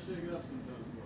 shake it up sometimes, boys.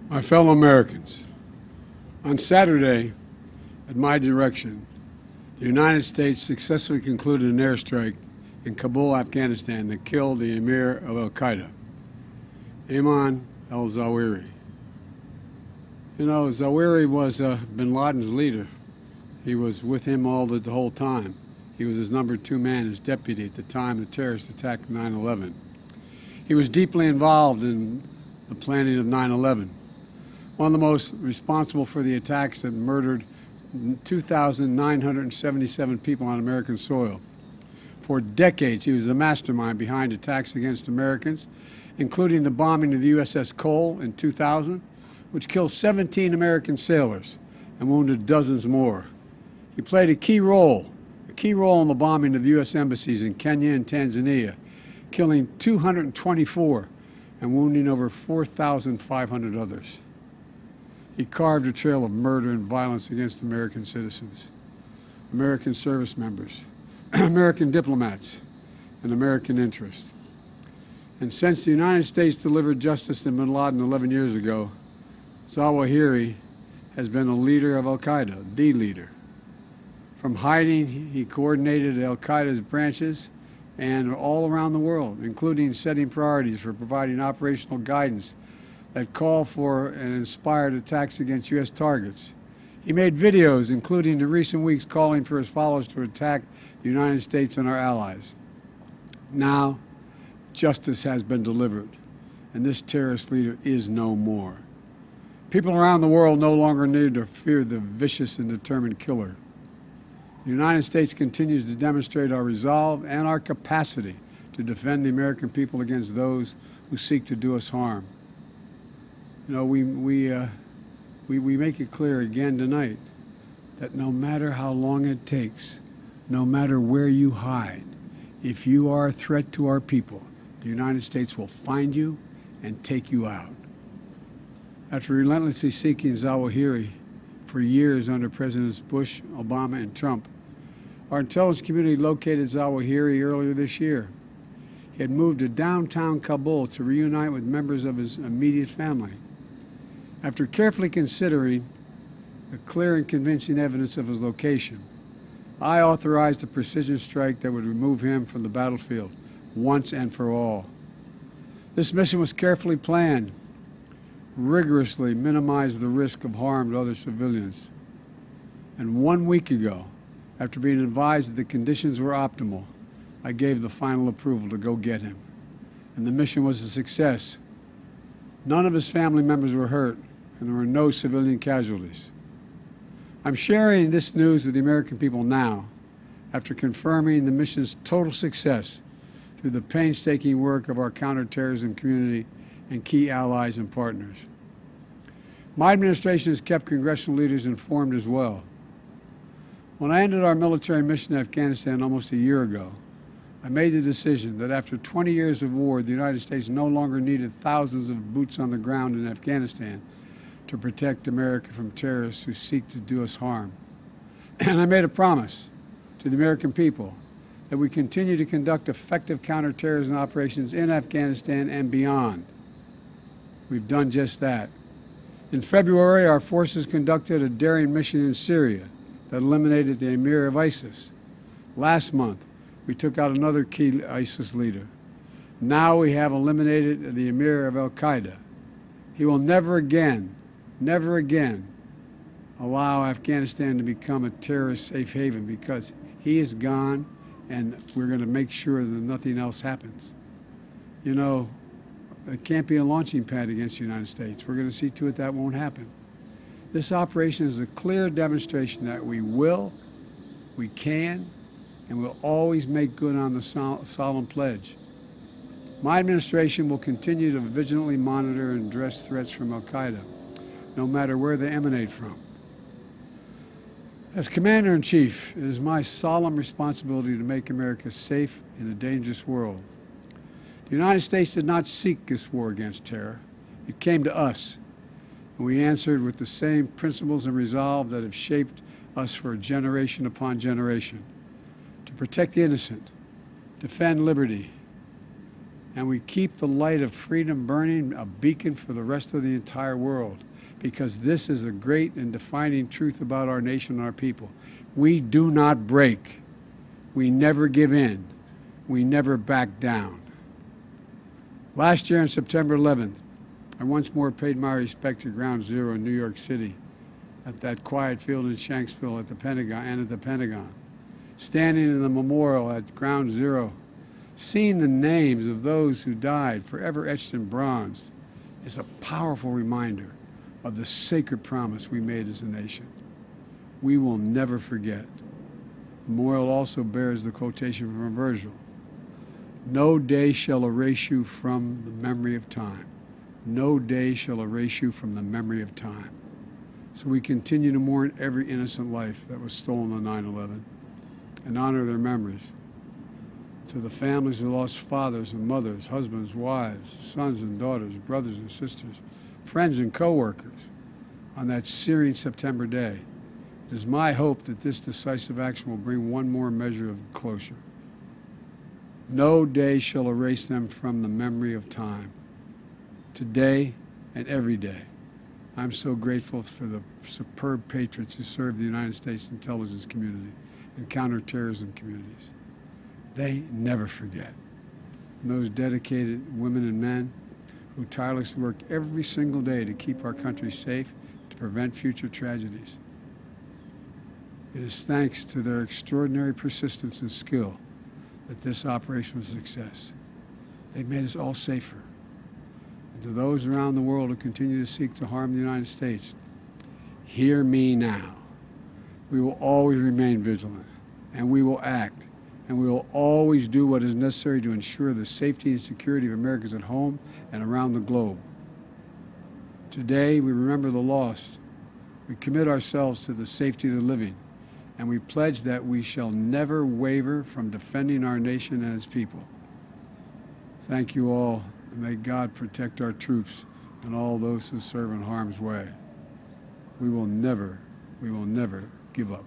My fellow Americans, on Saturday, at my direction, the United States successfully concluded an airstrike in Kabul, Afghanistan that killed the emir of Al-Qaeda, Ayman Al Zawahiri. You know, Zawahiri was bin Laden's leader. He was with him the whole time. He was his number 2 man, his deputy at the time the terrorist attacked 9/11. He was deeply involved in the planning of 9/11. One of the most responsible for the attacks that murdered 2,977 people on American soil. For decades, he was the mastermind behind attacks against Americans, including the bombing of the USS Cole in 2000, which killed 17 American sailors and wounded dozens more. He played a key role in the bombing of U.S. embassies in Kenya and Tanzania, killing 224 and wounding over 4,500 others. He carved a trail of murder and violence against American citizens, American service members, American diplomats, and American interests. And since the United States delivered justice to bin Laden 11 years ago, Zawahiri has been a leader of Al-Qaeda, the leader. From hiding, he coordinated Al-Qaeda's branches and all around the world, including setting priorities for providing operational guidance that call for and inspired attacks against U.S. targets. He made videos, including in recent weeks, calling for his followers to attack the United States and our allies. Now, justice has been delivered, and this terrorist leader is no more. People around the world no longer need to fear the vicious and determined killer. The United States continues to demonstrate our resolve and our capacity to defend the American people against those who seek to do us harm. You know, we make it clear again tonight that no matter how long it takes, no matter where you hide, if you are a threat to our people, the United States will find you and take you out. After relentlessly seeking Zawahiri for years under Presidents Bush, Obama, and Trump, our intelligence community located Zawahiri earlier this year. He had moved to downtown Kabul to reunite with members of his immediate family. After carefully considering the clear and convincing evidence of his location, I authorized a precision strike that would remove him from the battlefield once and for all. This mission was carefully planned, rigorously minimized the risk of harm to other civilians. And 1 week ago, after being advised that the conditions were optimal, I gave the final approval to go get him. And the mission was a success. None of his family members were hurt, and there were no civilian casualties. I'm sharing this news with the American people now, after confirming the mission's total success through the painstaking work of our counterterrorism community and key allies and partners. My administration has kept congressional leaders informed as well. When I ended our military mission in Afghanistan almost a year ago, I made the decision that after 20 years of war, the United States no longer needed thousands of boots on the ground in Afghanistan to protect America from terrorists who seek to do us harm. And I made a promise to the American people that we continue to conduct effective counterterrorism operations in Afghanistan and beyond. We've done just that. In February, our forces conducted a daring mission in Syria that eliminated the emir of ISIS. Last month, we took out another key ISIS leader. Now we have eliminated the emir of Qaeda. He will never again allow Afghanistan to become a terrorist safe haven, because he is gone, and we're going to make sure that nothing else happens. You know, it can't be a launching pad against the United States. We're going to see to it that won't happen. This operation is a clear demonstration that we will, we can, and we'll always make good on the solemn pledge. My administration will continue to vigilantly monitor and address threats from Al-Qaeda, no matter where they emanate from. As Commander-in-Chief, it is my solemn responsibility to make America safe in a dangerous world. The United States did not seek this war against terror. It came to us, and we answered with the same principles and resolve that have shaped us for generation upon generation: to protect the innocent, defend liberty, and we keep the light of freedom burning, a beacon for the rest of the entire world, because this is a great and defining truth about our nation and our people. We do not break. We never give in. We never back down. Last year on September 11th, I once more paid my respect to Ground Zero in New York City, at that quiet field in Shanksville at the Pentagon, standing in the memorial at Ground Zero, seeing the names of those who died forever etched in bronze, is a powerful reminder of the sacred promise we made as a nation. We will never forget. The memorial also bears the quotation from Virgil: "No day shall erase you from the memory of time. No day shall erase you from the memory of time." So we continue to mourn every innocent life that was stolen on 9/11 and honor their memories. To the families who lost fathers and mothers, husbands, wives, sons and daughters, brothers and sisters, friends and co-workers on that searing September day, it is my hope that this decisive action will bring one more measure of closure. No day shall erase them from the memory of time. Today and every day, I'm so grateful for the superb patriots who serve the United States intelligence community and counterterrorism communities. They never forget. And those dedicated women and men who tirelessly work every single day to keep our country safe, to prevent future tragedies. It is thanks to their extraordinary persistence and skill that this operation was a success. They've made us all safer. And To those around the world who continue to seek to harm the United States, hear me now. We will always remain vigilant, and we will act, and we will always do what is necessary to ensure the safety and security of Americans at home and around the globe. Today, we remember the lost. We commit ourselves to the safety of the living, and we pledge that we shall never waver from defending our nation and its people. Thank you all, and may God protect our troops and all those who serve in harm's way. We will never give up.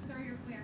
Sir, you're clear.